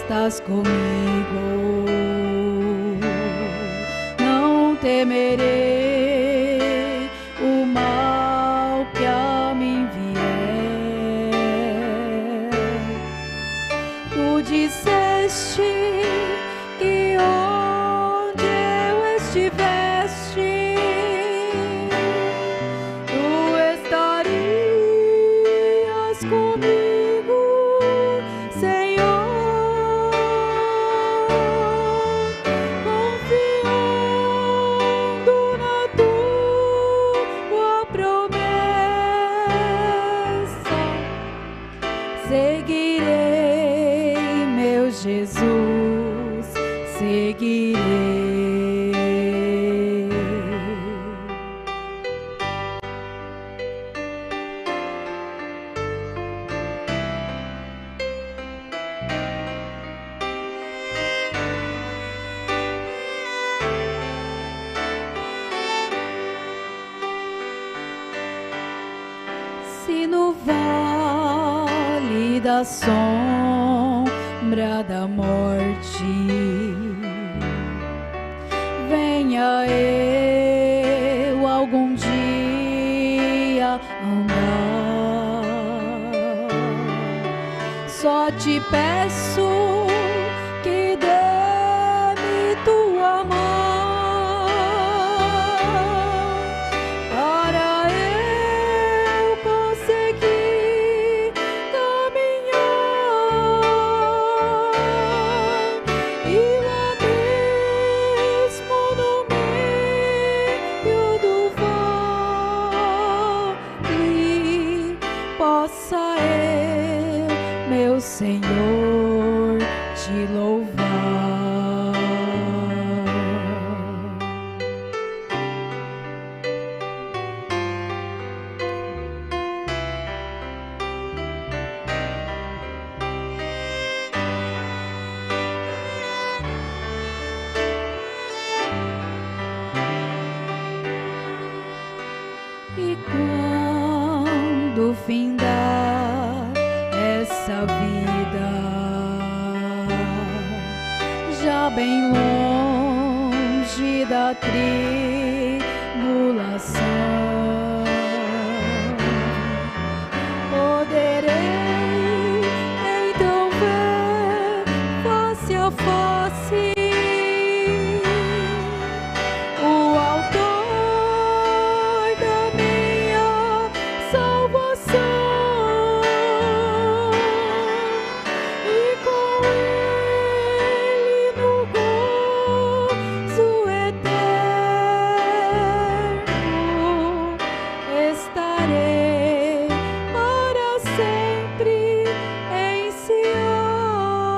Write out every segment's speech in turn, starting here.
estás comigo, não temerei o mal que a mim vier. Tu disseste que onde eu estiveste, tu estarias comigo, Senhor, confiando na tua promessa, seguirei, meu Jesus, seguirei. Se no vale da sombra da morte venha eu algum dia andar, só te peço que dê-me tua mão para eu conseguir caminhar e lá mesmo no meio do vale possa eu, meu Senhor, te louvar. E quando findar essa vida, já bem longe da tribulação, poderei então ver face a face o autor da minha salvação, e com ele no gozo eterno estarei para sempre em Sião.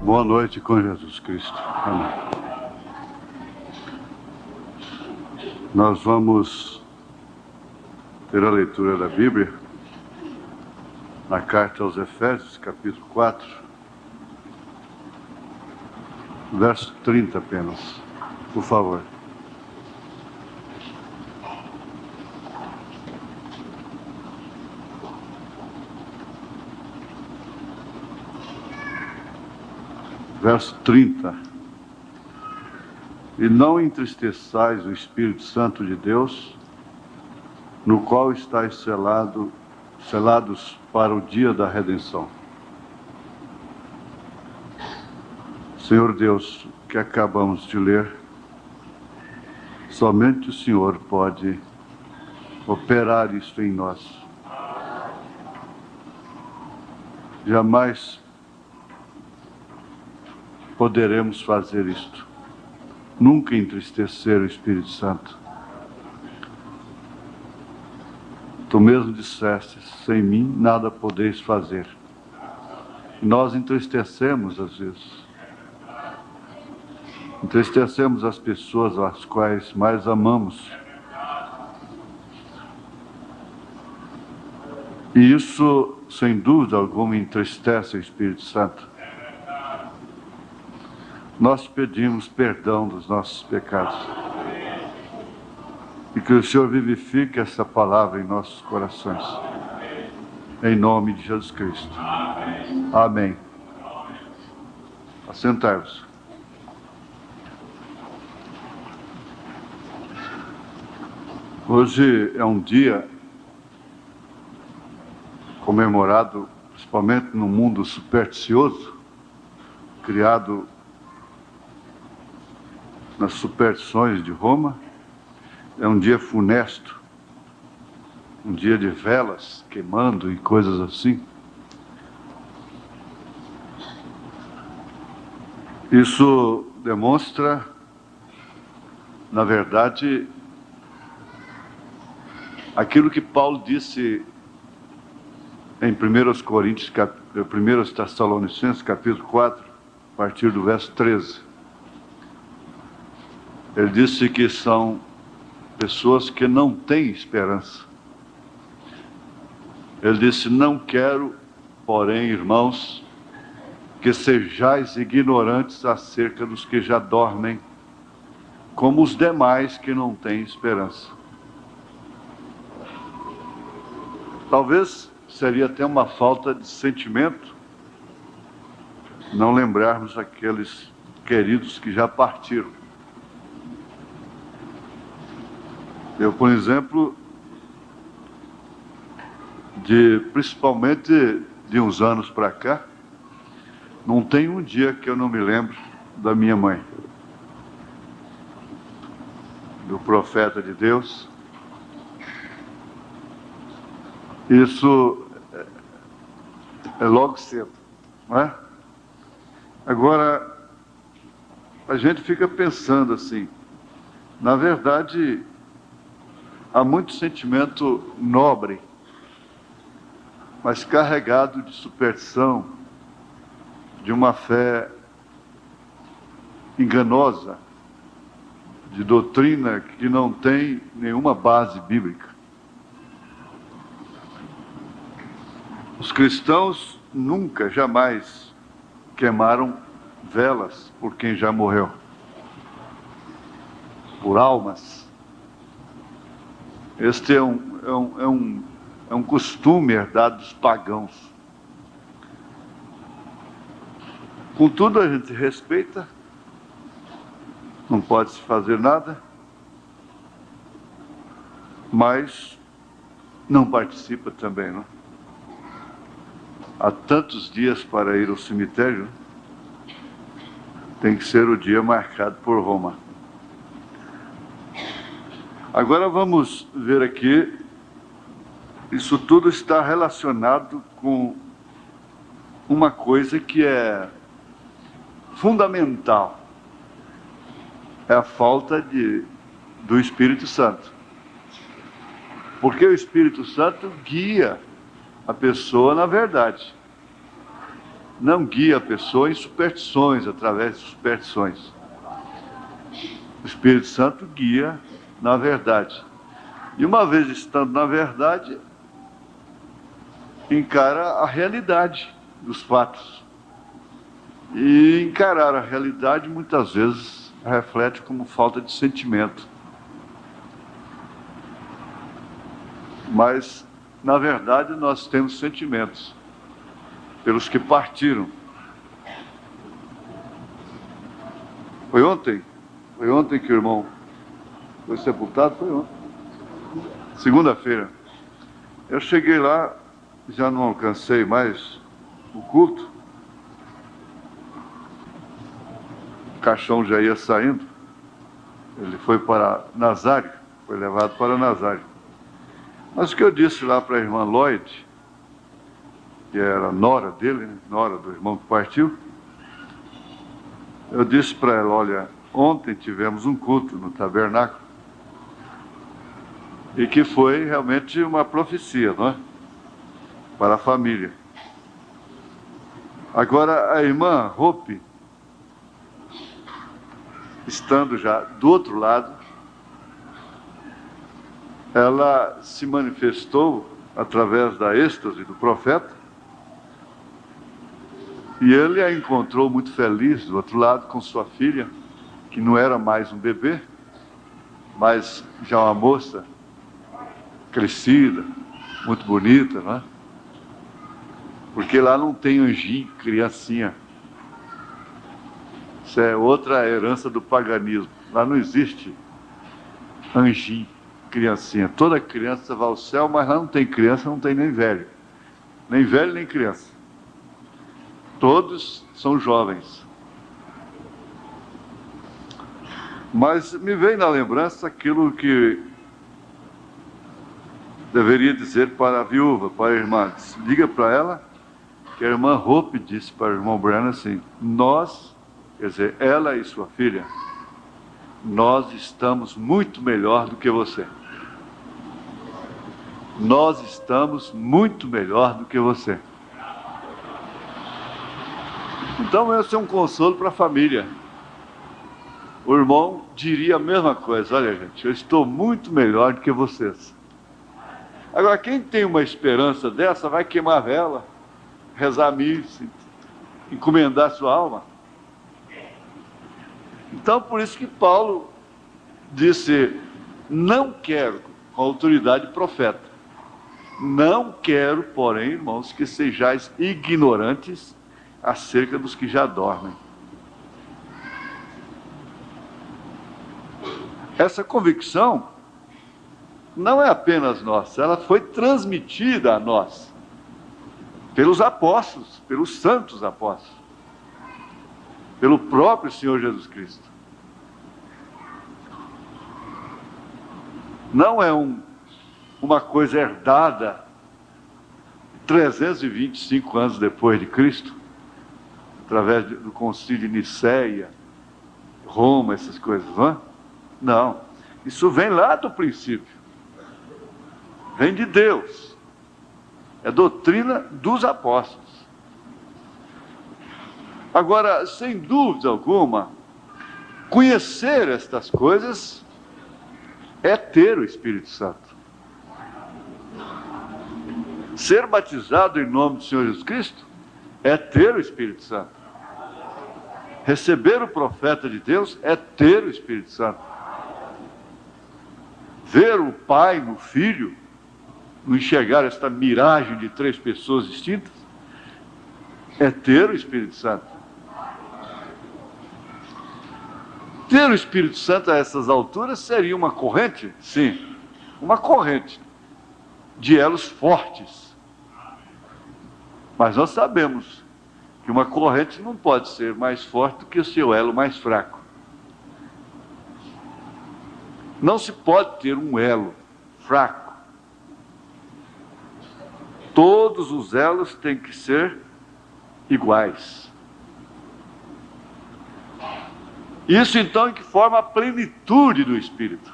Boa noite com Jesus Cristo. Amém. Nós vamos ter a leitura da Bíblia na carta aos Efésios, capítulo 4, verso 30 apenas. Por favor. Verso 30. E não entristeçais o Espírito Santo de Deus, no qual estáis selados para o dia da redenção. Senhor Deus, que acabamos de ler, Somente o Senhor pode operar isso em nós. Jamais poderemos fazer isto. Nunca entristecer o Espírito Santo. Tu mesmo disseste, sem mim nada podeis fazer. Nós entristecemos às vezes. Entristecemos as pessoas às quais mais amamos. E isso, sem dúvida alguma, entristece o Espírito Santo. Nós pedimos perdão dos nossos pecados. E que o Senhor vivifique essa palavra em nossos corações. Em nome de Jesus Cristo. Amém. Assentai-vos. Hoje é um dia comemorado, principalmente no mundo supersticioso, criado nas superstições de Roma. É um dia funesto, um dia de velas queimando e coisas assim. Isso demonstra, na verdade, aquilo que Paulo disse em 1 Coríntios, 1 Tessalonicenses, capítulo 4, a partir do verso 13. Ele disse que são pessoas que não têm esperança. Ele disse, não quero, porém, irmãos, que sejais ignorantes acerca dos que já dormem, como os demais que não têm esperança. Talvez seria até uma falta de sentimento não lembrarmos aqueles queridos que já partiram. Eu, por exemplo, principalmente de uns anos para cá, não tem um dia que eu não me lembro da minha mãe, do profeta de Deus. Isso é logo cedo, não é? Agora, a gente fica pensando assim, na verdade, há muito sentimento nobre, mas carregado de superstição, de uma fé enganosa, de doutrina que não tem nenhuma base bíblica. Os cristãos nunca, jamais queimaram velas por quem já morreu, por almas. Este é um costume herdado dos pagãos. Contudo, a gente respeita, não pode se fazer nada, mas não participa também, não? Há tantos dias para ir ao cemitério, tem que ser o dia marcado por Roma. Agora vamos ver aqui, isso tudo está relacionado com uma coisa que é fundamental, é a falta do Espírito Santo. Porque o Espírito Santo guia a pessoa na verdade. Não guia a pessoa em superstições, através de superstições. O Espírito Santo guia na verdade. E uma vez estando na verdade, encara a realidade dos fatos. E encarar a realidade muitas vezes reflete como falta de sentimento. Mas, na verdade, nós temos sentimentos pelos que partiram. Foi ontem que o irmão foi sepultado, foi ontem. Segunda-feira. Eu cheguei lá, já não alcancei mais o culto. O caixão já ia saindo. Ele foi para Nazário, foi levado para Nazário. Mas o que eu disse lá para a irmã Lloyd, que era nora dele, né? Nora do irmão que partiu, eu disse para ela, olha, ontem tivemos um culto no tabernáculo, e que foi realmente uma profecia, não é? Para a família. Agora, a irmã Hope, estando já do outro lado, ela se manifestou através da êxtase do profeta, e ele a encontrou muito feliz do outro lado com sua filha, que não era mais um bebê, mas já uma moça crescida, muito bonita, não é? Porque lá não tem anjinho, criancinha. Isso é outra herança do paganismo. Lá não existe anjinho, criancinha. Toda criança vai ao céu, mas lá não tem criança, não tem nem velho. Nem velho, nem criança. Todos são jovens. Mas me vem na lembrança aquilo que deveria dizer para a viúva, para a irmã. Diga para ela que a irmã Hope disse para o irmão Branham assim, nós, quer dizer, ela e sua filha, nós estamos muito melhor do que você. Nós estamos muito melhor do que você. Então esse é um consolo para a família. O irmão diria a mesma coisa, olha gente, eu estou muito melhor do que vocês. Agora quem tem uma esperança dessa vai queimar a vela, rezar a missa, encomendar sua alma. Então por isso que Paulo disse, não quero, com autoridade profeta, não quero, porém, irmãos, que sejais ignorantes acerca dos que já dormem. Essa convicção não é apenas nossa, ela foi transmitida a nós pelos apóstolos, pelos santos apóstolos, pelo próprio Senhor Jesus Cristo. Não é uma coisa herdada 325 anos depois de Cristo, através do concílio de Nicéia, Roma, essas coisas, não é? Não, isso vem lá do princípio, vem de Deus. É doutrina dos apóstolos. Agora, sem dúvida alguma, conhecer estas coisas é ter o Espírito Santo. Ser batizado em nome do Senhor Jesus Cristo é ter o Espírito Santo. Receber o profeta de Deus é ter o Espírito Santo. Ver o Pai no Filho, no enxergar esta miragem de três pessoas distintas, é ter o Espírito Santo. Ter o Espírito Santo a essas alturas seria uma corrente? Sim, uma corrente de elos fortes. Mas nós sabemos que uma corrente não pode ser mais forte do que o seu elo mais fraco. Não se pode ter um elo fraco. Todos os elos têm que ser iguais. Isso então é que forma a plenitude do Espírito,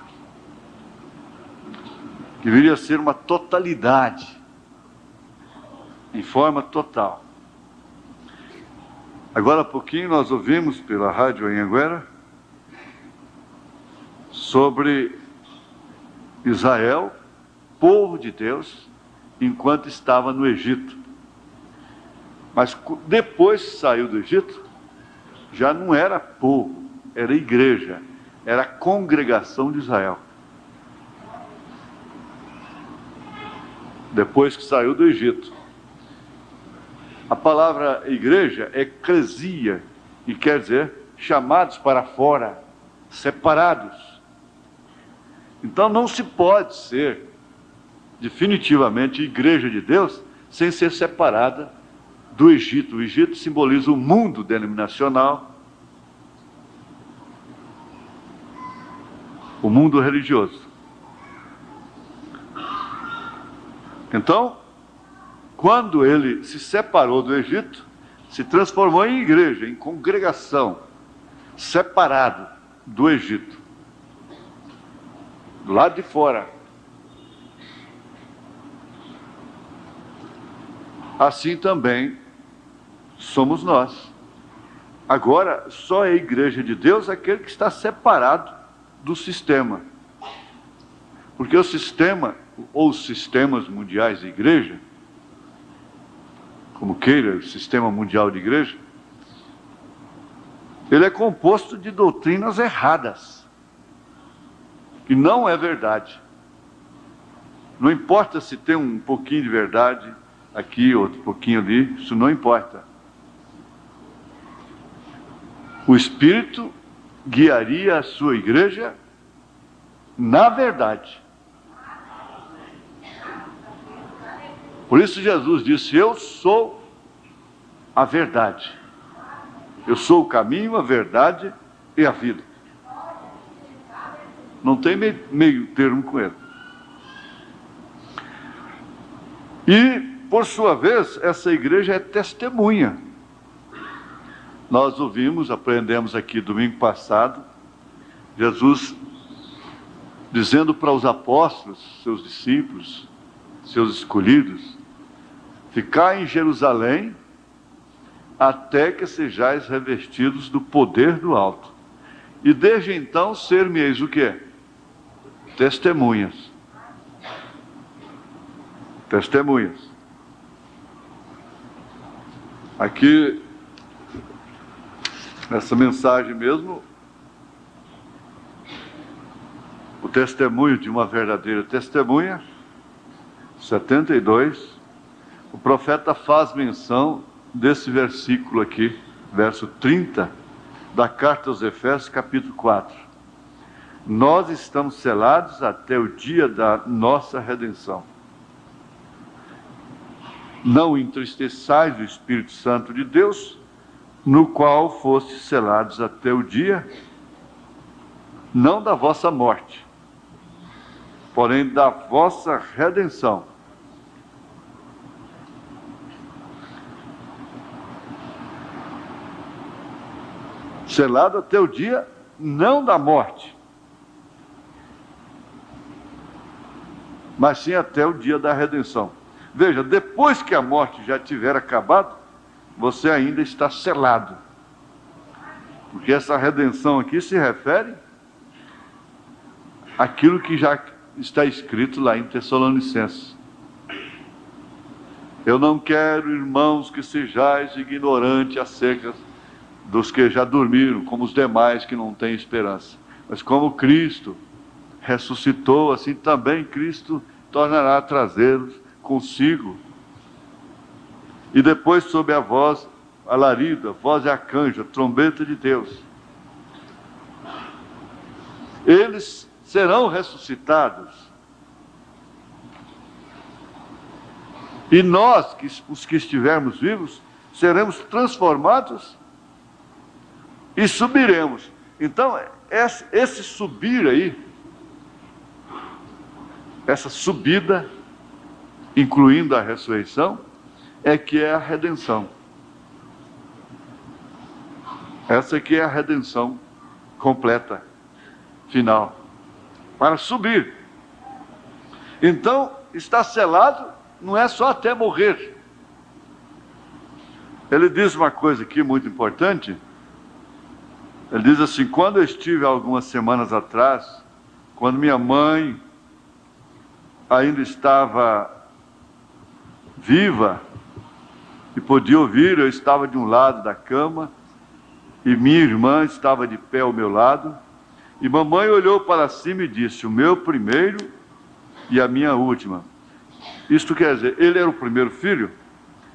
que viria a ser uma totalidade, em forma total. Agora há pouquinho nós ouvimos pela rádio Anhanguera sobre Israel, povo de Deus, enquanto estava no Egito. Mas depois que saiu do Egito, já não era povo, era igreja, era a congregação de Israel. Depois que saiu do Egito. A palavra igreja é eclesia, e quer dizer chamados para fora, separados. Então não se pode ser definitivamente igreja de Deus sem ser separada do Egito. O Egito simboliza o mundo denominacional. o mundo religioso. Então, quando ele se separou do Egito, se transformou em igreja, em congregação, separado do Egito, do lado de fora. Assim também somos nós. Agora, só é a igreja de Deus aquele que está separado do sistema. Porque o sistema, ou os sistemas mundiais de igreja, como queira, o sistema mundial de igreja, ele é composto de doutrinas erradas, que não é verdade. Não importa se tem um pouquinho de verdade aqui, outro pouquinho ali, isso não importa. O Espírito guiaria a sua igreja na verdade. Por isso Jesus disse: eu sou a verdade. Eu sou o caminho, a verdade e a vida. Não tem meio termo com ele. E, por sua vez, essa igreja é testemunha. Nós ouvimos, aprendemos aqui domingo passado, Jesus dizendo para os apóstolos, seus discípulos, seus escolhidos: ficai em Jerusalém até que sejais revestidos do poder do alto. E desde então ser-me-eis o quê? Testemunhas. Testemunhas. Aqui, nessa mensagem mesmo, o testemunho de uma verdadeira testemunha, 72, o profeta faz menção desse versículo aqui, verso 30, da carta aos Efésios, capítulo 4. Nós estamos selados até o dia da nossa redenção. Não entristeçais o Espírito Santo de Deus, no qual fostes selados até o dia, não da vossa morte, porém da vossa redenção. Selado até o dia, não da morte, mas sim até o dia da redenção. Veja, depois que a morte já tiver acabado, você ainda está selado. Porque essa redenção aqui se refere àquilo que já está escrito lá em Tessalonicenses. Eu não quero, irmãos, que sejais ignorantes acerca dos que já dormiram, como os demais que não têm esperança. Mas como Cristo ressuscitou, assim também Cristo tornará a trazê-los consigo. E depois, sob a voz, alarido, a voz de arcanjo, a trombeta de Deus, eles serão ressuscitados. E nós, os que estivermos vivos, seremos transformados e subiremos. Então, esse subir aí, essa subida, incluindo a ressurreição, é que é a redenção. Essa aqui é a redenção completa, final, para subir. Então, está selado, não é só até morrer. Ele diz uma coisa aqui muito importante. Ele diz assim: quando eu estive algumas semanas atrás, quando minha mãe ainda estava viva e podia ouvir, eu estava de um lado da cama e minha irmã estava de pé ao meu lado, e mamãe olhou para cima e disse: o meu primeiro e a minha última. Isto quer dizer, ele era o primeiro filho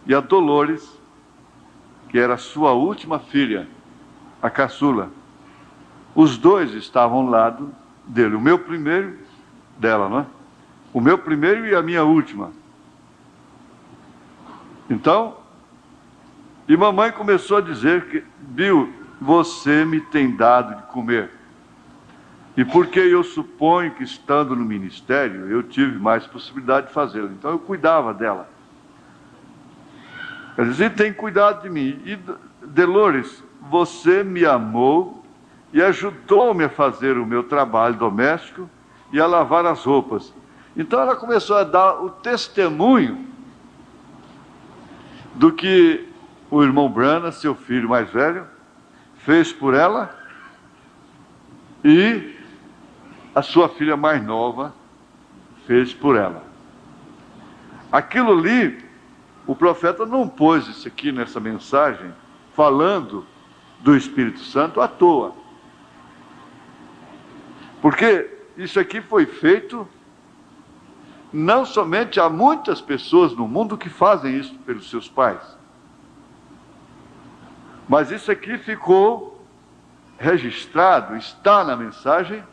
e a Dolores, que era a sua última filha, a caçula, os dois estavam ao lado dele. O meu primeiro, dela, não é? O meu primeiro e a minha última. Então, e mamãe começou a dizer que: Bill, você me tem dado de comer. E porque eu suponho que, estando no ministério, eu tive mais possibilidade de fazê-lo. Então eu cuidava dela. Ela dizia: tem cuidado de mim. E Dolores, você me amou e ajudou-me a fazer o meu trabalho doméstico e a lavar as roupas. Então ela começou a dar o testemunho do que o irmão Brana, seu filho mais velho, fez por ela, e a sua filha mais nova fez por ela. Aquilo ali, o profeta não pôs isso aqui nessa mensagem, falando do Espírito Santo à toa. Porque isso aqui foi feito, não somente há muitas pessoas no mundo que fazem isso pelos seus pais, mas isso aqui ficou registrado, está na mensagem,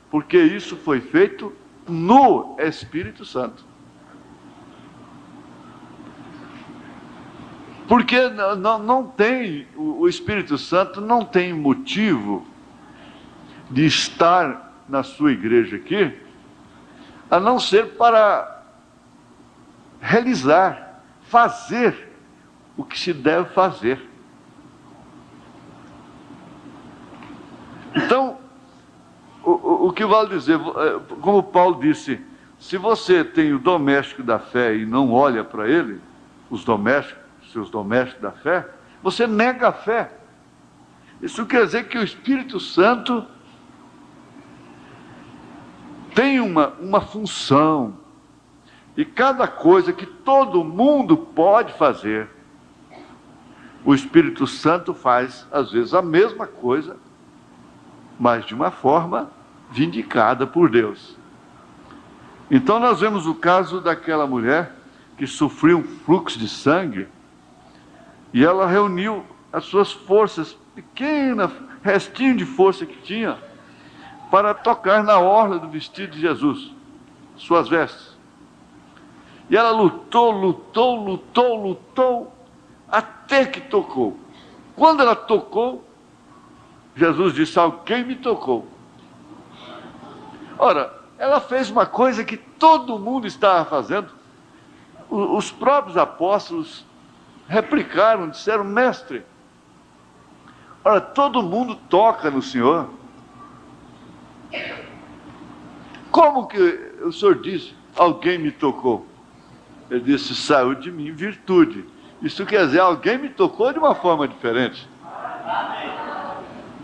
porque isso foi feito no Espírito Santo. Porque não tem, o Espírito Santo não tem motivo de estar na sua igreja aqui, a não ser para realizar, fazer o que se deve fazer. Então, o que vale dizer, como Paulo disse, se você tem o doméstico da fé e não olha para ele, seus domésticos da fé, você nega a fé. Isso quer dizer que o Espírito Santo tem uma função, e cada coisa que todo mundo pode fazer, o Espírito Santo faz, às vezes, a mesma coisa, mas de uma forma vindicada por Deus. Então nós vemos o caso daquela mulher que sofreu um fluxo de sangue, e ela reuniu as suas forças, pequena restinho de força que tinha, para tocar na orla do vestido de Jesus, suas vestes. E ela lutou, até que tocou. Quando ela tocou, Jesus disse: alguém me tocou. Ora, ela fez uma coisa que todo mundo estava fazendo. Os próprios apóstolos replicaram, disseram: mestre, ora, todo mundo toca no Senhor. Como que o Senhor disse: alguém me tocou? Ele disse: saiu de mim virtude. Isso quer dizer, alguém me tocou de uma forma diferente.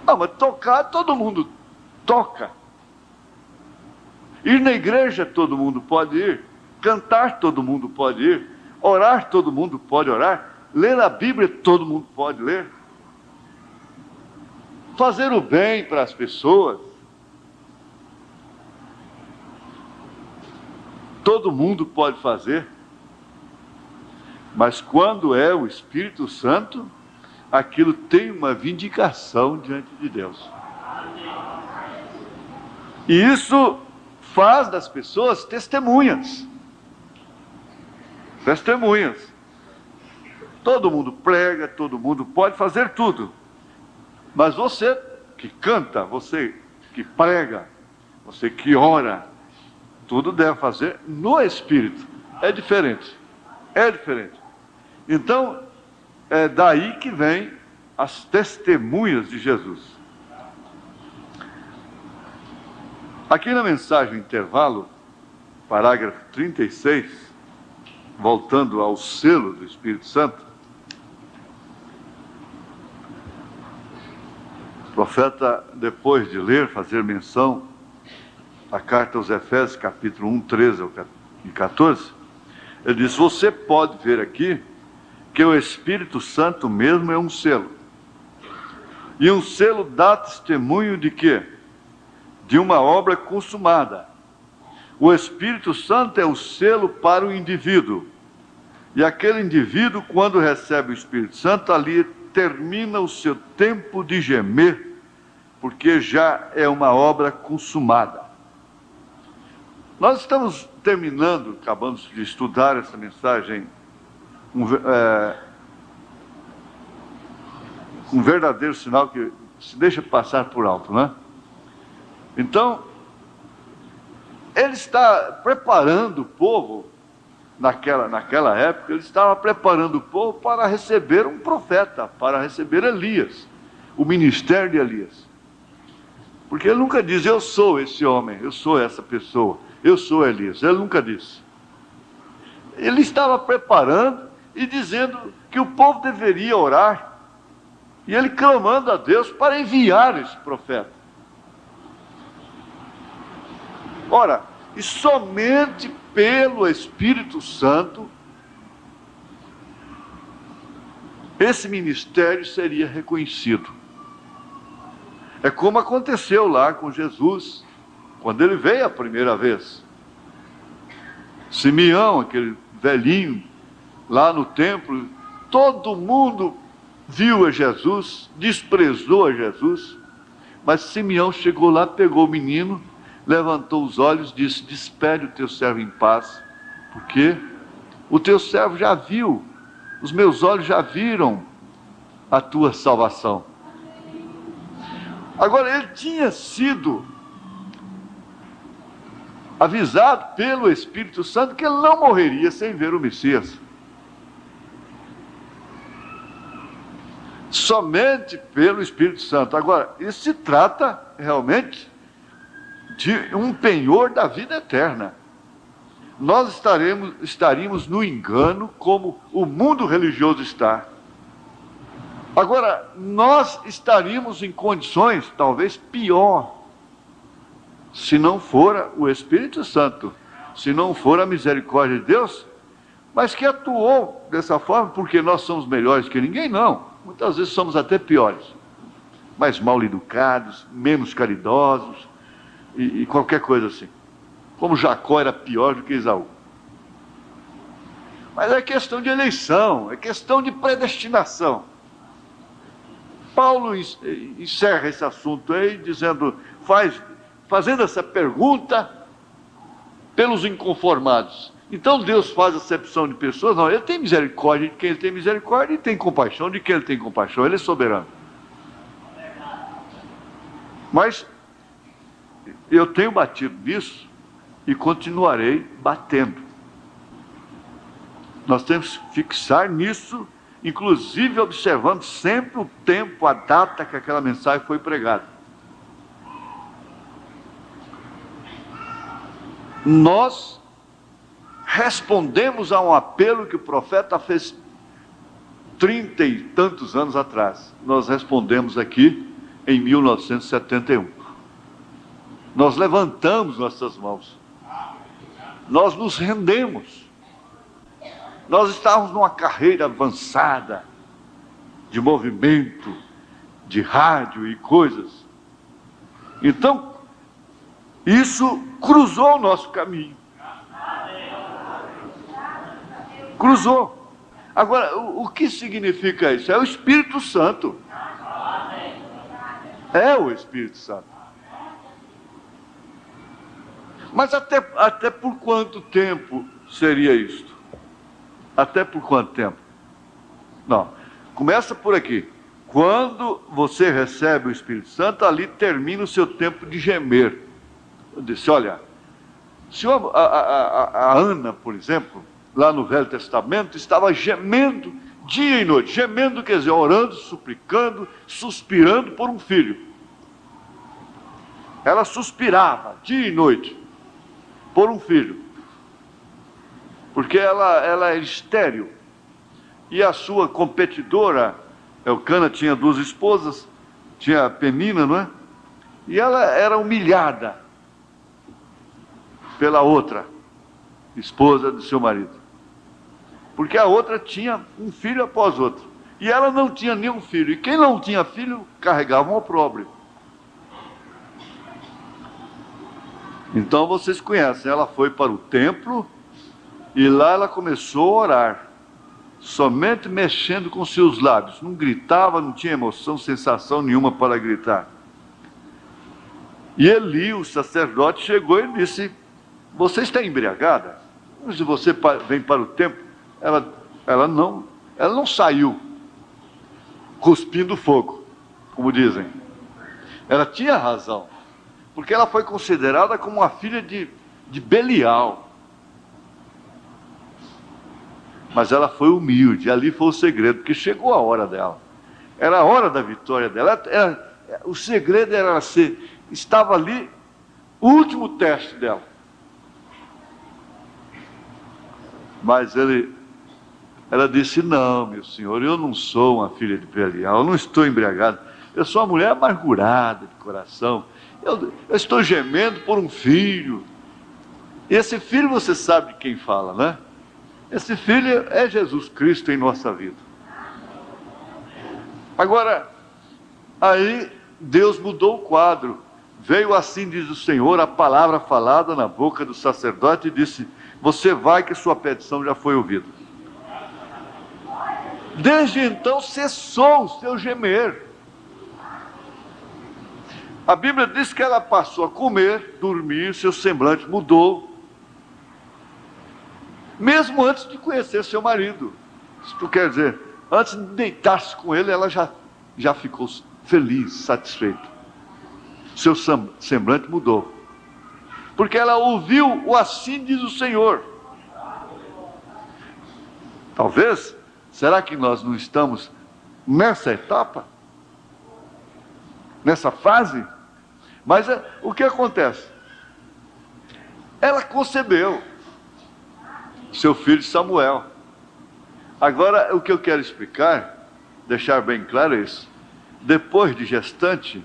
Não, mas tocar, todo mundo toca. Ir na igreja, todo mundo pode ir. Cantar, todo mundo pode ir. Orar, todo mundo pode orar. Ler a Bíblia, todo mundo pode ler. Fazer o bem para as pessoas, todo mundo pode fazer. Mas quando é o Espírito Santo, aquilo tem uma vindicação diante de Deus. E isso faz das pessoas testemunhas. Testemunhas. Todo mundo prega, todo mundo pode fazer tudo. Mas você que canta, você que prega, você que ora, tudo deve fazer no Espírito. É diferente. É diferente. Então, é daí que vem as testemunhas de Jesus. Aqui na mensagem intervalo, parágrafo 36, voltando ao selo do Espírito Santo, o profeta, depois de ler, fazer menção à carta aos Efésios, capítulo 1, 13 e 14, ele diz: você pode ver aqui que o Espírito Santo mesmo é um selo. E um selo dá testemunho de quê? De uma obra consumada. O Espírito Santo é o selo para o indivíduo. E aquele indivíduo, quando recebe o Espírito Santo, ali termina o seu tempo de gemer, porque já é uma obra consumada. Nós estamos terminando, acabamos de estudar essa mensagem, um verdadeiro sinal que se deixa passar por alto, né? Então, ele está preparando o povo, naquela época, ele estava preparando o povo para receber um profeta, para receber Elias, o ministério de Elias. Porque ele nunca diz, eu sou esse homem, eu sou essa pessoa, eu sou Elias. Ele nunca disse. Ele estava preparando e dizendo que o povo deveria orar, e ele clamando a Deus para enviar esse profeta. Ora, e somente pelo Espírito Santo esse ministério seria reconhecido. É como aconteceu lá com Jesus, quando ele veio a primeira vez. Simeão, aquele velhinho, lá no templo, todo mundo viu a Jesus, desprezou a Jesus, mas Simeão chegou lá, pegou o menino, levantou os olhos e disse, despede o teu servo em paz, porque o teu servo já viu, os meus olhos já viram a tua salvação. Agora, ele tinha sido avisado pelo Espírito Santo que ele não morreria sem ver o Messias. Somente pelo Espírito Santo. Agora, isso se trata realmente de um penhor da vida eterna. Nós estaríamos no engano como o mundo religioso está. Agora, nós estaríamos em condições talvez pior, se não for o Espírito Santo, se não for a misericórdia de Deus, mas que atuou dessa forma, porque nós somos melhores que ninguém, não. Muitas vezes somos até piores, mais mal educados, menos caridosos, e qualquer coisa assim. Como Jacó era pior do que Esaú. Mas é questão de eleição, é questão de predestinação. Paulo encerra esse assunto aí, dizendo, fazendo essa pergunta pelos inconformados. Então Deus faz acepção de pessoas? Não, ele tem misericórdia de quem ele tem misericórdia e tem compaixão de quem ele tem compaixão. Ele é soberano. Mas eu tenho batido nisso e continuarei batendo. Nós temos que fixar nisso, inclusive observando sempre o tempo, a data que aquela mensagem foi pregada. Nós respondemos a um apelo que o profeta fez 30 e tantos anos atrás. Nós respondemos aqui em 1971. Nós levantamos nossas mãos. Nós nos rendemos. Nós estávamos numa carreira avançada de movimento, de rádio e coisas. Então, isso cruzou o nosso caminho. Cruzou. Agora, o que significa isso? É o Espírito Santo. É o Espírito Santo. Mas até por quanto tempo seria isto? Até por quanto tempo? Não. Começa por aqui. Quando você recebe o Espírito Santo, ali termina o seu tempo de gemer. Eu disse, olha, se a Ana, por exemplo, lá no Velho Testamento, estava gemendo dia e noite. Gemendo quer dizer, orando, suplicando, suspirando por um filho. Ela suspirava dia e noite por um filho. Porque ela era estéril. E a sua competidora, Elcana, tinha 2 esposas, tinha a Penina, não é? E ela era humilhada pela outra esposa do seu marido. Porque a outra tinha um filho após outro. E ela não tinha nenhum filho. E quem não tinha filho, carregava um opróbrio. Então vocês conhecem, ela foi para o templo e lá ela começou a orar, somente mexendo com seus lábios, não gritava, não tinha emoção, sensação nenhuma para gritar. E Eli, o sacerdote, chegou e disse, você está embriagada? Se você vem para o templo, ela não saiu cuspindo fogo, como dizem. Ela tinha razão. porque ela foi considerada como uma filha de Belial. Mas ela foi humilde, ali foi o segredo, porque chegou a hora dela. Era a hora da vitória dela. O segredo era estava ali o último teste dela. Mas ela disse: não, meu senhor, eu não sou uma filha de Belial, eu não estou embriagado, eu sou uma mulher amargurada de coração, eu estou gemendo por um filho. E esse filho, você sabe de quem fala, né? Esse filho é Jesus Cristo em nossa vida. Agora, aí Deus mudou o quadro. Veio, assim diz o Senhor, a palavra falada na boca do sacerdote, e disse: você vai, que sua petição já foi ouvida. Desde então cessou o seu gemer. A Bíblia diz que ela passou a comer, dormir, seu semblante mudou, mesmo antes de conhecer seu marido. Isso quer dizer, antes de deitar-se com ele, ela já ficou feliz, satisfeita. Seu semblante mudou, porque ela ouviu o assim diz o Senhor. Talvez, será que nós não estamos nessa etapa? Nessa fase? Mas o que acontece? Ela concebeu seu filho Samuel. Agora, o que eu quero explicar, deixar bem claro é isso. Depois de gestante,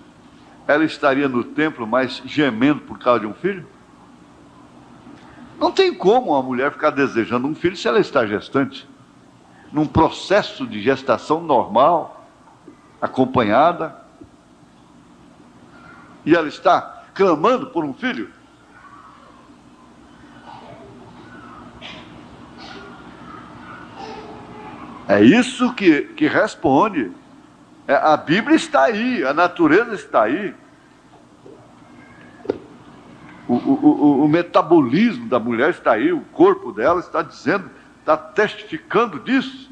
ela estaria no templo, mas gemendo por causa de um filho? Não tem como uma mulher ficar desejando um filho se ela está gestante. Num processo de gestação normal, acompanhada, e ela está clamando por um filho? É isso que responde. A Bíblia está aí, a natureza está aí. O metabolismo da mulher está aí, o corpo dela está dizendo, está testificando disso.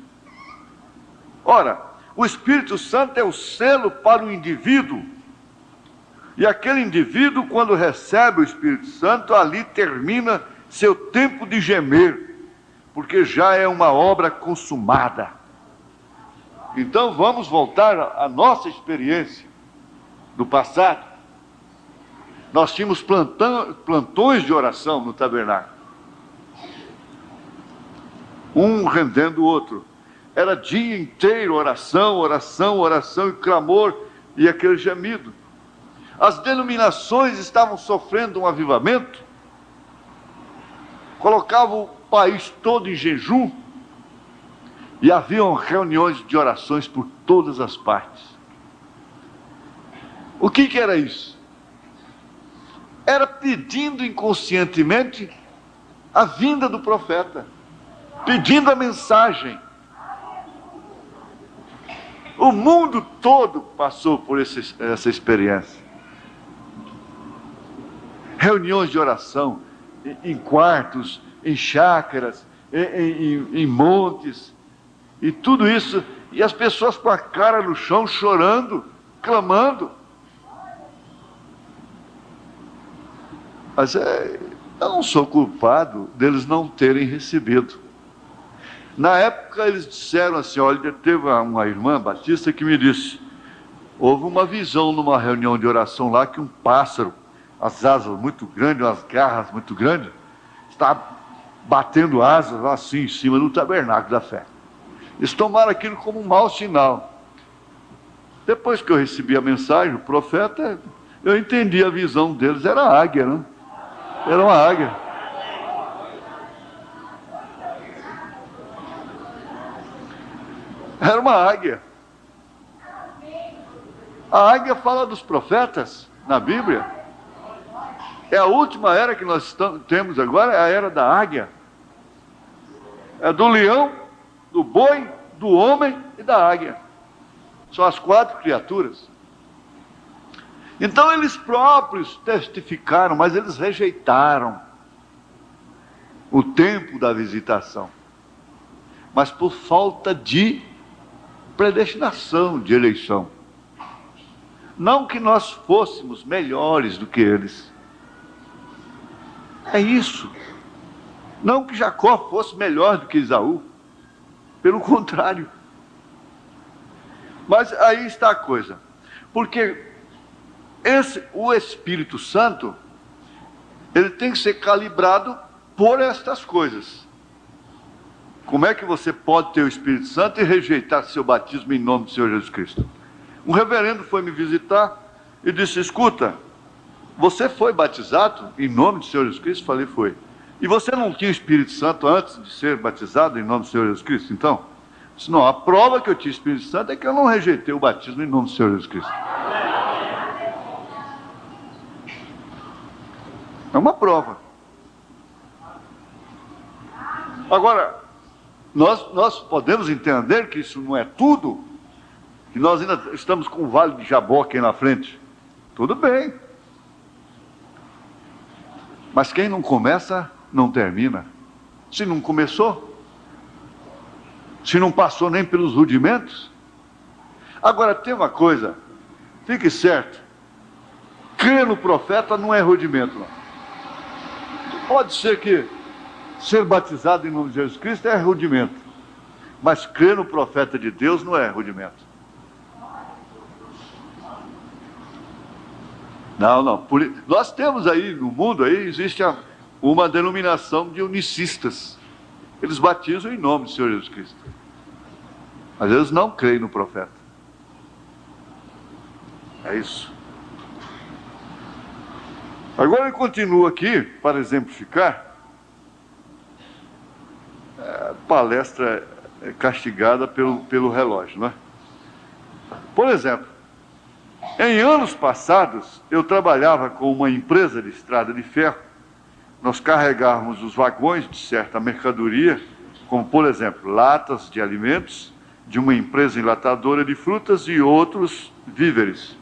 Ora, o Espírito Santo é o selo para o indivíduo. E aquele indivíduo, quando recebe o Espírito Santo, ali termina seu tempo de gemer, porque já é uma obra consumada. Então vamos voltar à nossa experiência do passado. Nós tínhamos plantões de oração no tabernáculo, um rendendo o outro. Era dia inteiro oração, oração, oração e clamor e aquele gemido. As denominações estavam sofrendo um avivamento, colocavam o país todo em jejum, e haviam reuniões de orações por todas as partes. O que era isso? Era pedindo inconscientemente a vinda do profeta, pedindo a mensagem. O mundo todo passou por essa experiência. Reuniões de oração em quartos, em chácaras, em montes, e tudo isso, e as pessoas com a cara no chão, chorando, clamando. Mas eu não sou culpado deles não terem recebido. Na época eles disseram assim, olha, teve uma irmã batista que me disse, houve uma visão numa reunião de oração lá, que um pássaro, as asas muito grandes, as garras muito grandes, está batendo asas assim em cima do tabernáculo da fé. Eles tomaram aquilo como um mau sinal. Depois que eu recebi a mensagem, o profeta, eu entendi a visão deles, era a águia, né? Era uma águia. Era uma águia. A águia fala dos profetas na Bíblia. É a última era que nós temos agora, é a era da águia. É do leão, do boi, do homem e da águia. São as 4 criaturas. Então eles próprios testificaram, mas eles rejeitaram o tempo da visitação. Mas por falta de predestinação, de eleição. Não que nós fôssemos melhores do que eles. É isso. Não que Jacó fosse melhor do que Esaú. Pelo contrário. Mas aí está a coisa. Porque o Espírito Santo, ele tem que ser calibrado por estas coisas. Como é que você pode ter o Espírito Santo e rejeitar seu batismo em nome do Senhor Jesus Cristo? Um reverendo foi me visitar e disse: escuta, você foi batizado em nome do Senhor Jesus Cristo? Falei: foi. E você não tinha o Espírito Santo antes de ser batizado em nome do Senhor Jesus Cristo? Então, disse: não, a prova que eu tinha o Espírito Santo é que eu não rejeitei o batismo em nome do Senhor Jesus Cristo. É uma prova. Agora, nós podemos entender que isso não é tudo, que nós ainda estamos com o Vale de Jaboque aí na frente. Tudo bem. Mas quem não começa, não termina. Se não começou, se não passou nem pelos rudimentos. Agora, tem uma coisa, fique certo, crer no profeta não é rudimento, não. Pode ser que ser batizado em nome de Jesus Cristo é rudimento, mas crer no profeta de Deus não é rudimento. Não. Nós temos aí no mundo, aí existe uma denominação de unicistas. Eles batizam em nome do Senhor Jesus Cristo, mas eles não creem no profeta. É isso. Agora ele continua aqui, para exemplificar. A palestra é castigada pelo relógio, não é? Por exemplo, em anos passados, eu trabalhava com uma empresa de estrada de ferro. Nós carregávamos os vagões de certa mercadoria, como, por exemplo, latas de alimentos, de uma empresa enlatadora de frutas e outros víveres.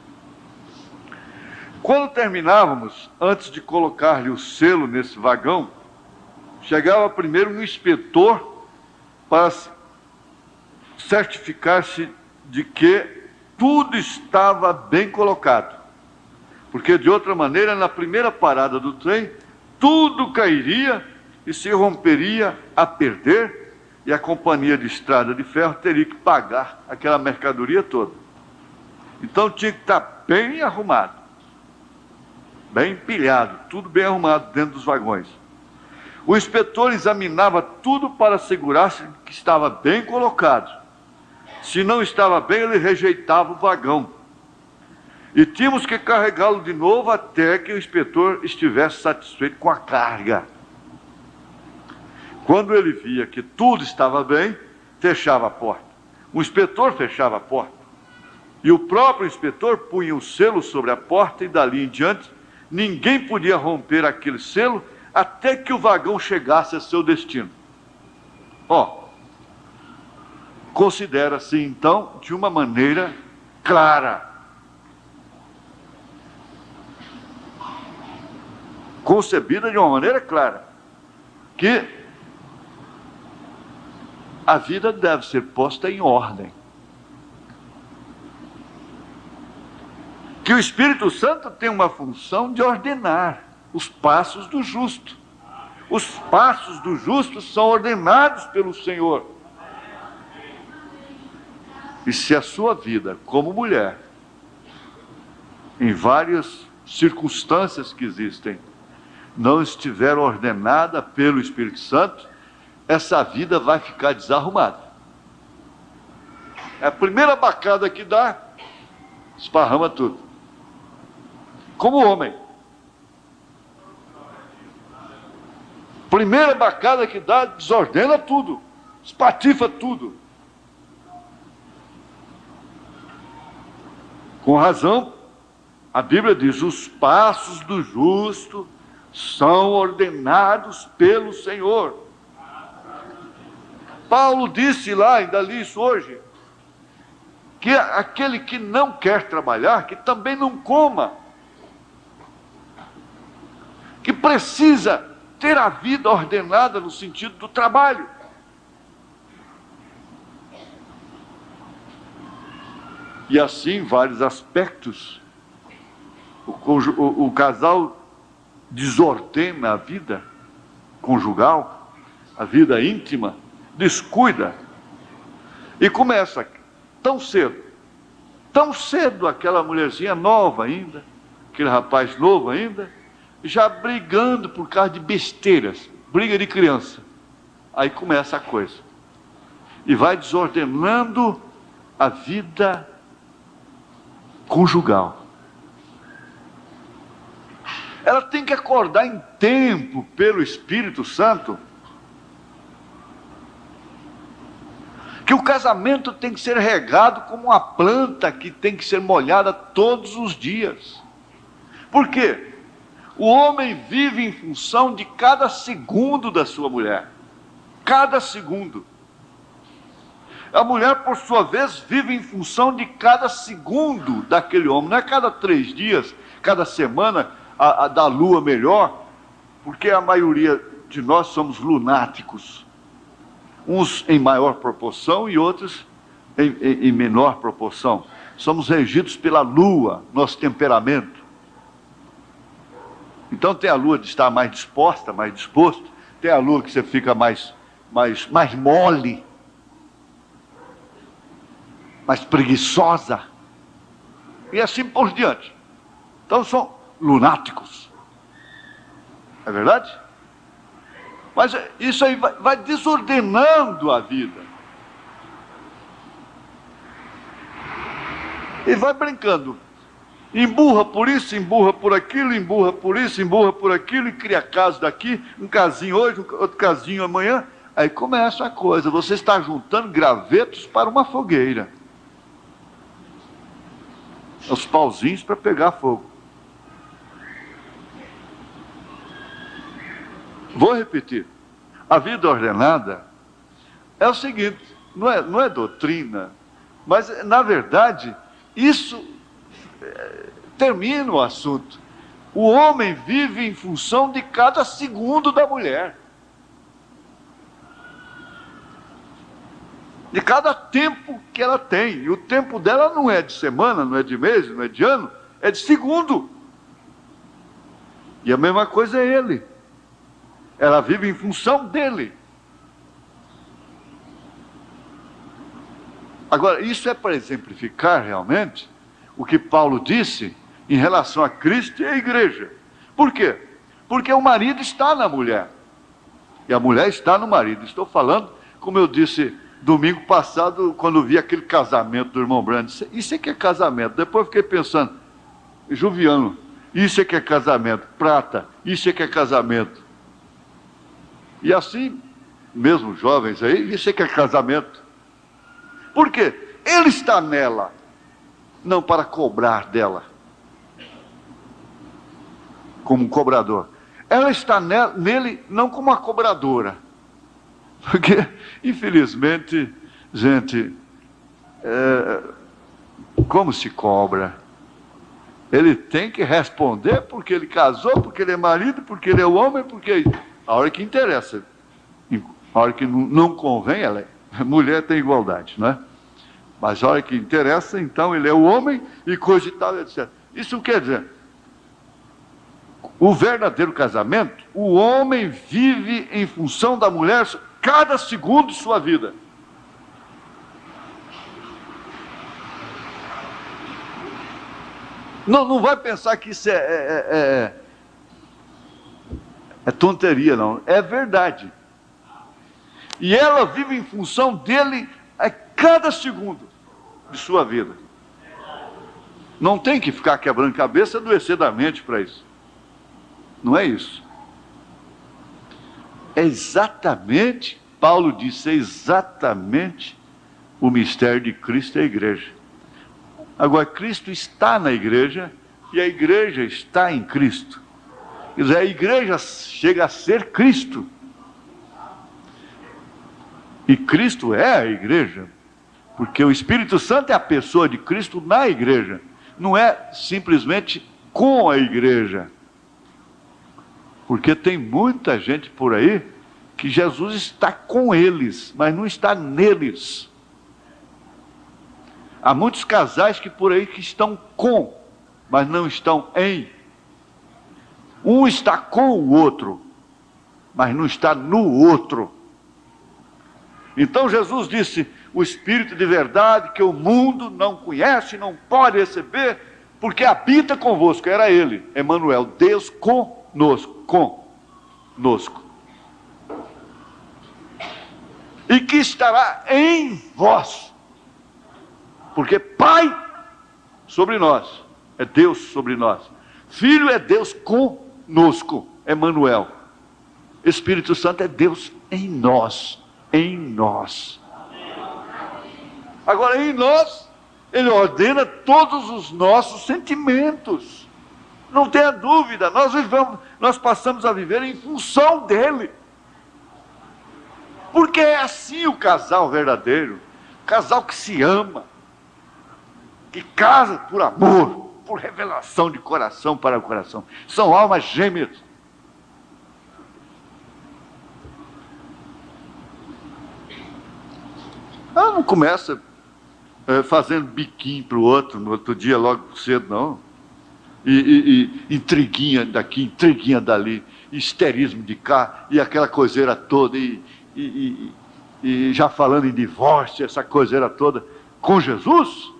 Quando terminávamos, antes de colocar-lhe o selo nesse vagão, chegava primeiro um inspetor para certificar-se de que tudo estava bem colocado. Porque, de outra maneira, na primeira parada do trem, tudo cairia e se romperia a perder, e a companhia de estrada de ferro teria que pagar aquela mercadoria toda. Então tinha que estar bem arrumado, bem empilhado, tudo bem arrumado dentro dos vagões. O inspetor examinava tudo para assegurar-se que estava bem colocado. Se não estava bem, ele rejeitava o vagão. E tínhamos que carregá-lo de novo até que o inspetor estivesse satisfeito com a carga. Quando ele via que tudo estava bem, fechava a porta. O inspetor fechava a porta. E o próprio inspetor punha o selo sobre a porta e dali em diante, ninguém podia romper aquele selo até que o vagão chegasse a seu destino. Considera-se então de uma maneira clara. Concebida de uma maneira clara. Que a vida deve ser posta em ordem. Que o Espírito Santo tem uma função de ordenar os passos do justo. Os passos do justo são ordenados pelo Senhor. E se a sua vida como mulher, em várias circunstâncias que existem, não estiver ordenada pelo Espírito Santo, essa vida vai ficar desarrumada. É a primeira bacada que dá, esparrama tudo. Como homem. Primeira bacada que dá, desordena tudo, espatifa tudo. Com razão, a Bíblia diz: os passos do justo são ordenados pelo Senhor. Paulo disse lá, ainda li isso hoje, que aquele que não quer trabalhar, que também não coma, que precisa ter a vida ordenada no sentido do trabalho. E assim vários aspectos o casal desordena a vida conjugal, a vida íntima, descuida, e começa tão cedo aquela mulherzinha nova ainda, aquele rapaz novo ainda, já brigando por causa de besteiras, briga de criança. Aí começa a coisa, e vai desordenando a vida conjugal. Ela tem que acordar em tempo pelo Espírito Santo, que o casamento tem que ser regado como uma planta que tem que ser molhada todos os dias. Por quê? O homem vive em função de cada segundo da sua mulher. Cada segundo. A mulher, por sua vez, vive em função de cada segundo daquele homem. Não é cada 3 dias, cada semana, a da lua melhor, porque a maioria de nós somos lunáticos. Uns em maior proporção e outros em menor proporção. Somos regidos pela lua, nosso temperamento. Então tem a lua de estar mais disposta, mais disposto. Tem a lua que você fica mais mole, mais preguiçosa. E assim por diante. Então são lunáticos. É verdade? Mas isso aí vai desordenando a vida. E vai brincando. Emburra por isso, emburra por aquilo, emburra por isso, emburra por aquilo, e cria caso daqui, um casinho hoje, outro casinho amanhã. Aí começa a coisa, você está juntando gravetos para uma fogueira. Os pauzinhos para pegar fogo. Vou repetir. A vida ordenada é o seguinte, não é doutrina, mas na verdade, isso termina o assunto. O homem vive em função de cada segundo da mulher. De cada tempo que ela tem. E o tempo dela não é de semana, não é de mês, não é de ano, é de segundo. E a mesma coisa é ele. Ela vive em função dele. Agora, isso é para exemplificar realmente o que Paulo disse em relação a Cristo e a igreja. Por quê? Porque o marido está na mulher. E a mulher está no marido. Estou falando, como eu disse domingo passado, quando vi aquele casamento do irmão Brando. Isso é que é casamento. Depois eu fiquei pensando, Juviano, isso é que é casamento. Prata, isso é que é casamento. E assim, mesmo jovens aí, isso é que é casamento. Por quê? Ele está nela, não para cobrar dela, como um cobrador. Ela está nele, não como uma cobradora. Porque, infelizmente, gente, como se cobra? Ele tem que responder porque ele casou, porque ele é marido, porque ele é o homem, porque... A hora que interessa, a hora que não convém, a mulher tem igualdade, não é? Mas a hora que interessa, então ele é o homem e coisa e tal, etc. Isso quer dizer, o verdadeiro casamento, o homem vive em função da mulher cada segundo de sua vida. Não vai pensar que isso é tonteria, não. É verdade. E ela vive em função dele a cada segundo de sua vida. Não tem que ficar quebrando cabeça adoecidamente para isso. Não é isso. É exatamente, Paulo disse, é exatamente o mistério de Cristo e a igreja. Agora, Cristo está na igreja e a igreja está em Cristo. Quer dizer, a igreja chega a ser Cristo. E Cristo é a igreja. Porque o Espírito Santo é a pessoa de Cristo na igreja. Não é simplesmente com a igreja. Porque tem muita gente por aí que Jesus está com eles, mas não está neles. Há muitos casais que por aí que estão com mas não estão em. Um está com o outro, mas não está no outro. Então Jesus disse: o Espírito de verdade que o mundo não conhece, não pode receber, porque habita convosco. Era ele, Emanuel, Deus conosco, conosco. E que estará em vós, porque Pai sobre nós, é Deus sobre nós. Filho é Deus conosco, Emanuel. Espírito Santo é Deus em nós, em nós. Agora, em nós, Ele ordena todos os nossos sentimentos. Não tenha dúvida, nós passamos a viver em função dEle. Porque é assim o casal verdadeiro, casal que se ama, que casa por amor, por revelação de coração para coração. São almas gêmeas. Ela não começa fazendo biquinho para o outro, no outro dia, logo cedo, não. E intriguinha daqui, intriguinha dali, histerismo de cá, e aquela coiseira toda, e já falando em divórcio, essa coiseira toda, com Jesus.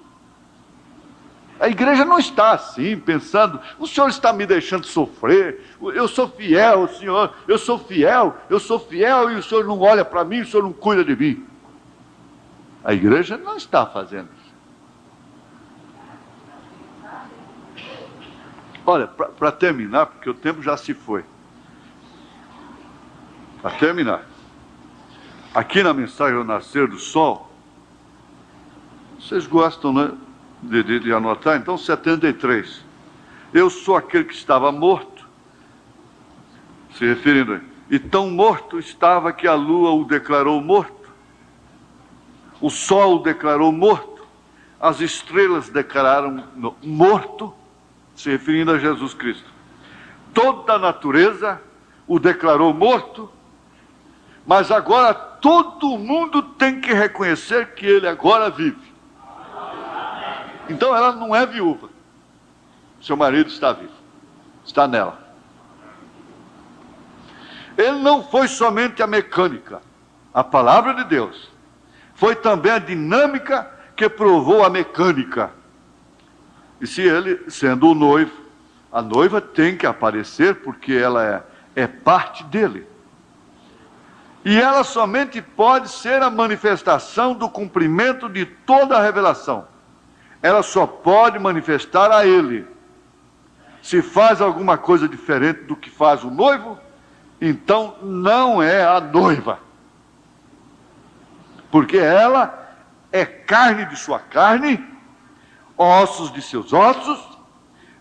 A igreja não está assim, pensando: o Senhor está me deixando sofrer, eu sou fiel, Senhor, eu sou fiel, e o Senhor não olha para mim, o Senhor não cuida de mim. A igreja não está fazendo isso. Olha, para terminar, porque o tempo já se foi. Para terminar, aqui na mensagem ao nascer do sol, vocês gostam, né, de anotar? Então, 73. Eu sou aquele que estava morto, se referindo a ele. E tão morto estava que a lua o declarou morto. O sol o declarou morto, as estrelas declararam morto, se referindo a Jesus Cristo. Toda a natureza o declarou morto, mas agora todo mundo tem que reconhecer que ele agora vive. Então ela não é viúva, seu marido está vivo, está nela. Ele não foi somente a mecânica, a palavra de Deus. Foi também a dinâmica que provou a mecânica. E se ele, sendo o noivo, a noiva tem que aparecer porque ela é parte dele. E ela somente pode ser a manifestação do cumprimento de toda a revelação. Ela só pode manifestar a ele. Se faz alguma coisa diferente do que faz o noivo, então não é a noiva. Porque ela é carne de sua carne, ossos de seus ossos,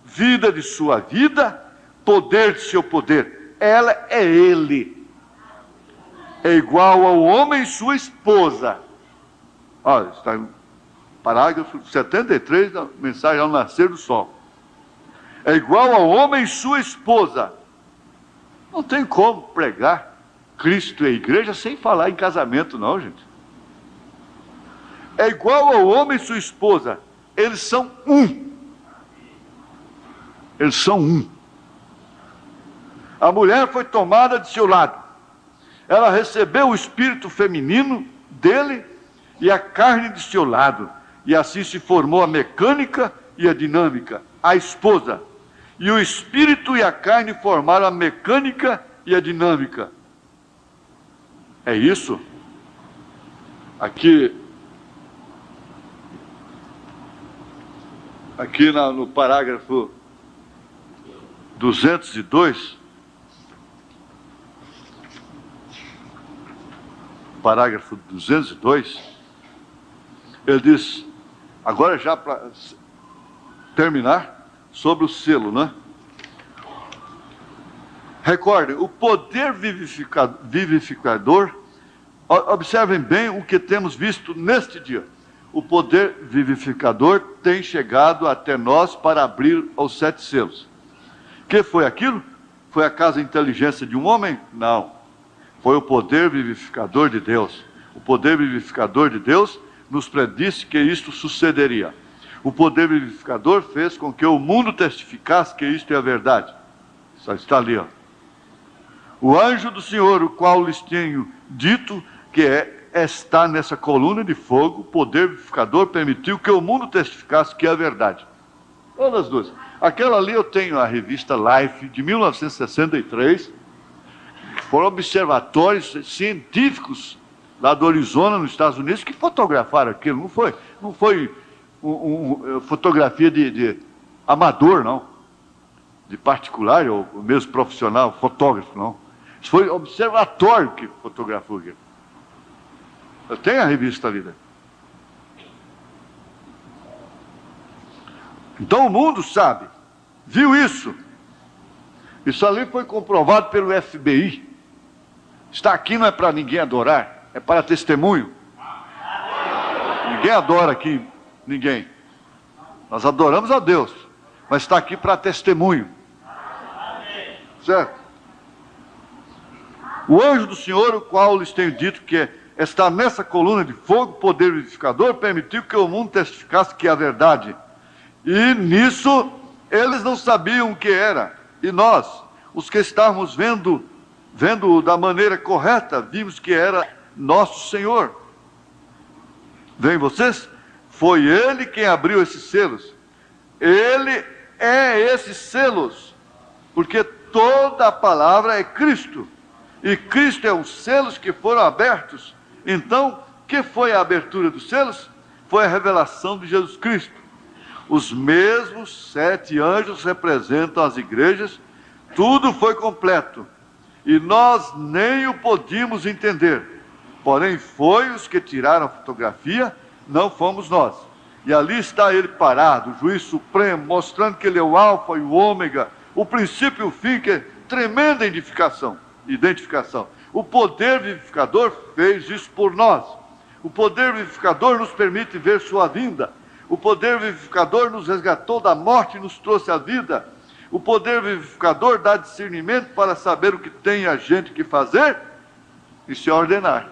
vida de sua vida, poder de seu poder. Ela é ele. É igual ao homem e sua esposa. Olha, está no parágrafo 73 da mensagem ao nascer do sol. É igual ao homem e sua esposa. Não tem como pregar Cristo e a igreja sem falar em casamento, não, gente. É igual ao homem e sua esposa. Eles são um. Eles são um. A mulher foi tomada de seu lado. Ela recebeu o espírito feminino dele e a carne de seu lado. E assim se formou a mecânica e a dinâmica, a esposa. E o espírito e a carne formaram a mecânica e a dinâmica. É isso? Aqui no parágrafo 202, parágrafo 202, ele diz, agora já para terminar, sobre o selo, né? Recordem, o poder vivificador, observem bem o que temos visto neste dia. O poder vivificador tem chegado até nós para abrir os 7 selos. Que foi aquilo? Foi acaso a inteligência de um homem? Não. Foi o poder vivificador de Deus. O poder vivificador de Deus nos predisse que isto sucederia. O poder vivificador fez com que o mundo testificasse que isto é a verdade. Só está ali, ó. O anjo do Senhor, o qual lhes tenho dito que está nessa coluna de fogo, o poder vivificador permitiu que o mundo testificasse que é a verdade. Todas as duas. Aquela ali eu tenho a revista Life, de 1963, que foram observatórios científicos lá do Arizona, nos Estados Unidos, que fotografaram aquilo. Não foi fotografia de amador, não. De particular, ou mesmo profissional, fotógrafo, não. Isso foi observatório que fotografou aquilo. Eu tenho a revista ali, né? Então o mundo sabe, viu isso. Isso ali foi comprovado pelo FBI. Está aqui não é para ninguém adorar, é para testemunho. Ninguém adora aqui, ninguém. Nós adoramos a Deus, mas está aqui para testemunho. Certo? O anjo do Senhor, o qual lhes tenho dito que está nessa coluna de fogo, poder vivificador, permitiu que o mundo testificasse que é a verdade. E nisso eles não sabiam o que era. E nós, os que estávamos vendo da maneira correta, vimos que era nosso Senhor. Veem vocês? Foi Ele quem abriu esses selos. Ele é esses selos, porque toda a palavra é Cristo. E Cristo é os selos que foram abertos. Então, o que foi a abertura dos selos? Foi a revelação de Jesus Cristo. Os mesmos 7 anjos representam as igrejas. Tudo foi completo. E nós nem o podíamos entender. Porém, foi os que tiraram a fotografia, não fomos nós. E ali está ele parado, o juiz supremo, mostrando que ele é o alfa e o ômega, o princípio e o fim, que é tremenda identificação. O poder vivificador fez isso por nós. O poder vivificador nos permite ver sua vinda. O poder vivificador nos resgatou da morte e nos trouxe a vida. O poder vivificador dá discernimento para saber o que tem a gente que fazer e se ordenar.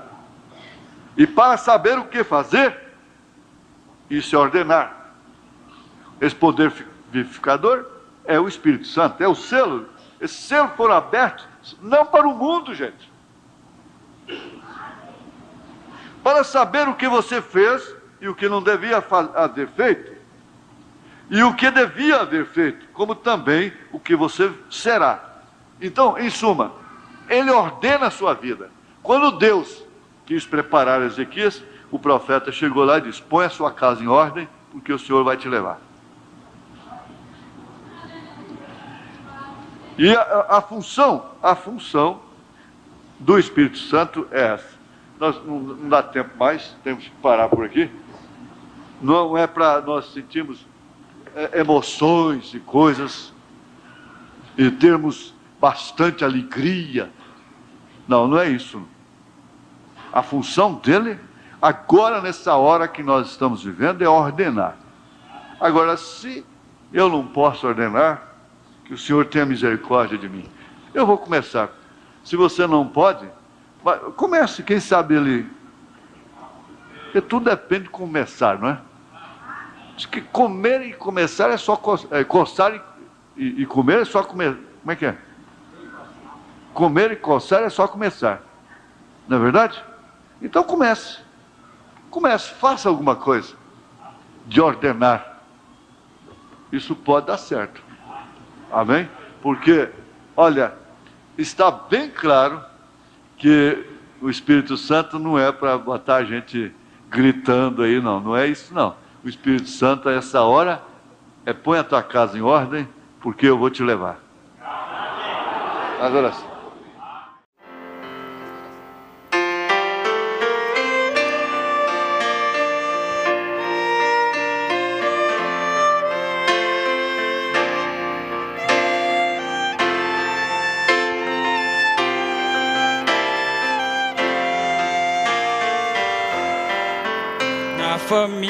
E para saber o que fazer e se ordenar. Esse poder vivificador é o Espírito Santo, é o selo. Esse selo foram abertos não para o mundo, gente. Para saber o que você fez e o que não devia haver feito. E o que devia haver feito, como também o que você será. Então, em suma, ele ordena a sua vida. Quando Deus quis preparar Ezequias, o profeta chegou lá e disse: põe a sua casa em ordem, porque o Senhor vai te levar. E a função do Espírito Santo é essa. Nós não dá tempo mais, temos que parar por aqui. Não é para nós sentirmos emoções e coisas e termos bastante alegria. Não é isso. A função dele, agora nessa hora que nós estamos vivendo, é ordenar. Agora, se eu não posso ordenar, que o Senhor tenha misericórdia de mim. Eu vou começar. Se você não pode, comece, quem sabe ele... Porque tudo depende de começar, não é? Diz que comer e começar é só coçar e comer é só comer. Como é que é? Comer e coçar é só começar. Não é verdade? Então comece, faça alguma coisa de ordenar. Isso pode dar certo. Amém? Porque, olha, está bem claro que o Espírito Santo não é para botar a gente gritando aí, não é isso não. O Espírito Santo, a essa hora, põe a tua casa em ordem, porque eu vou te levar. Agora sim. Família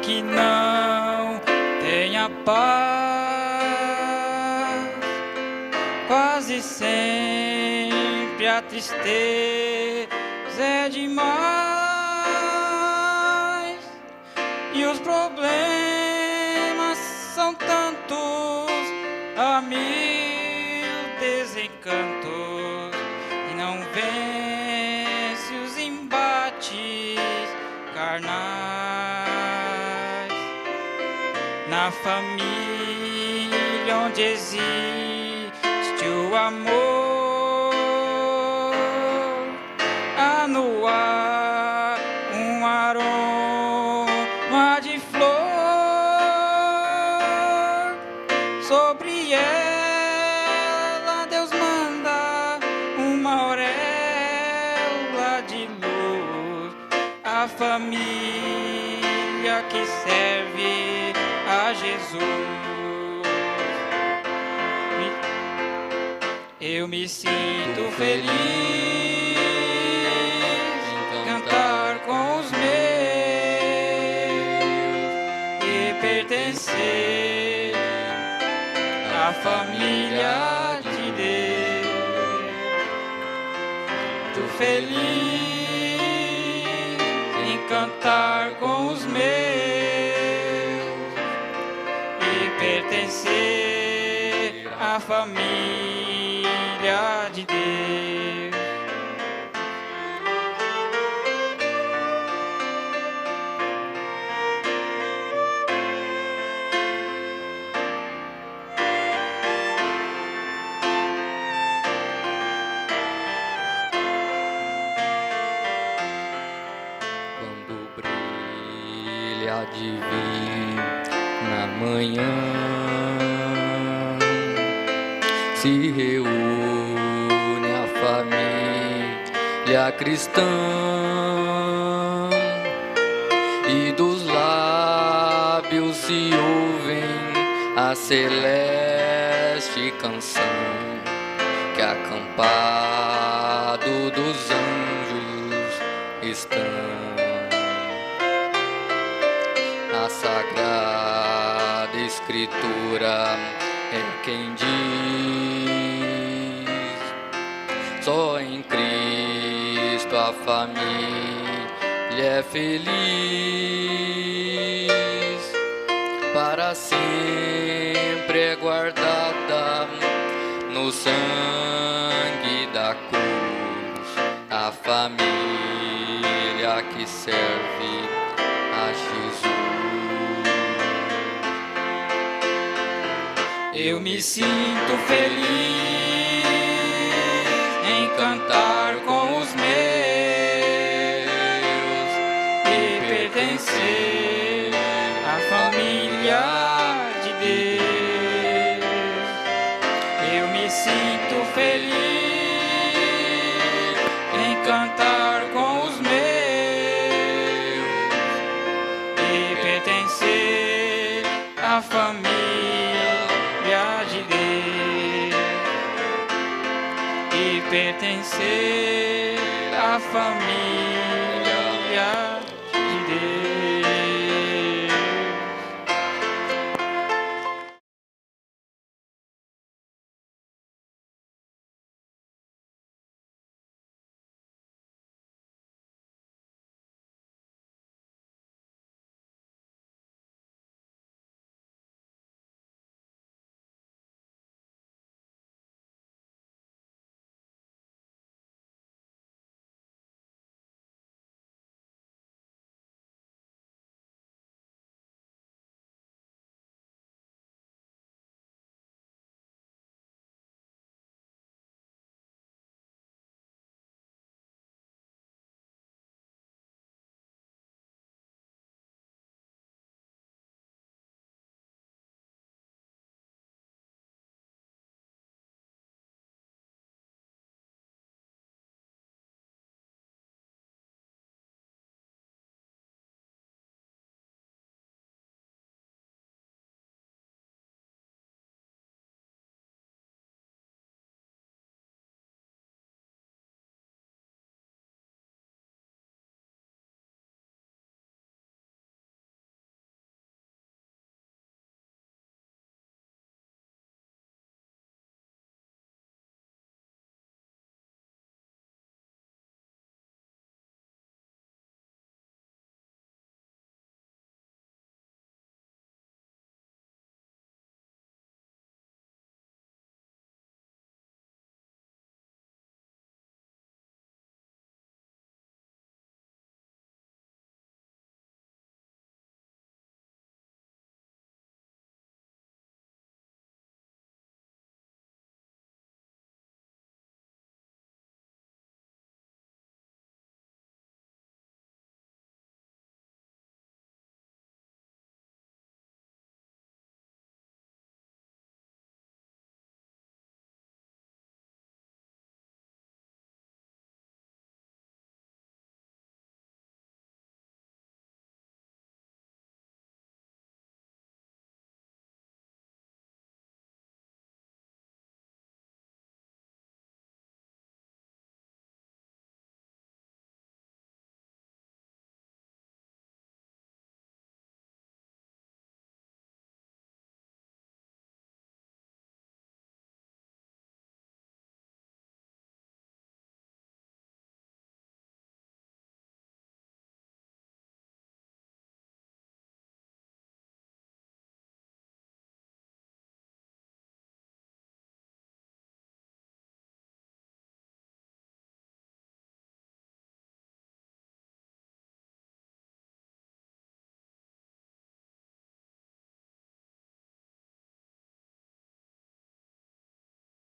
que não tenha paz, quase sempre a tristeza é demais e os problemas problemas são tantos, há mil desencantos, e não vence os embates carnais. Na família onde existe o amor, há no ar um aroma de flor. Sobre ela Deus manda uma auréola de luz. A família que serve a Jesus. Eu me sinto feliz em cantar com os meus e pertencer à família de Deus. Tô feliz em cantar com os meus e pertencer à família de Deus. Quando brilha divina manhã, se reúne a família cristã, e dos lábios se ouvem a celeste canção, que acampado dos anjos estão. A Sagrada Escritura é quem diz: só em Cristo a família é feliz, para sempre é guardada no sangue da cruz. A família que serve a Jesus. Eu me sinto feliz em cantar com os meus e pertencer à família de Deus. Eu me sinto feliz em cantar com os meus e pertencer à família de Deus, e pertencer à família de Deus.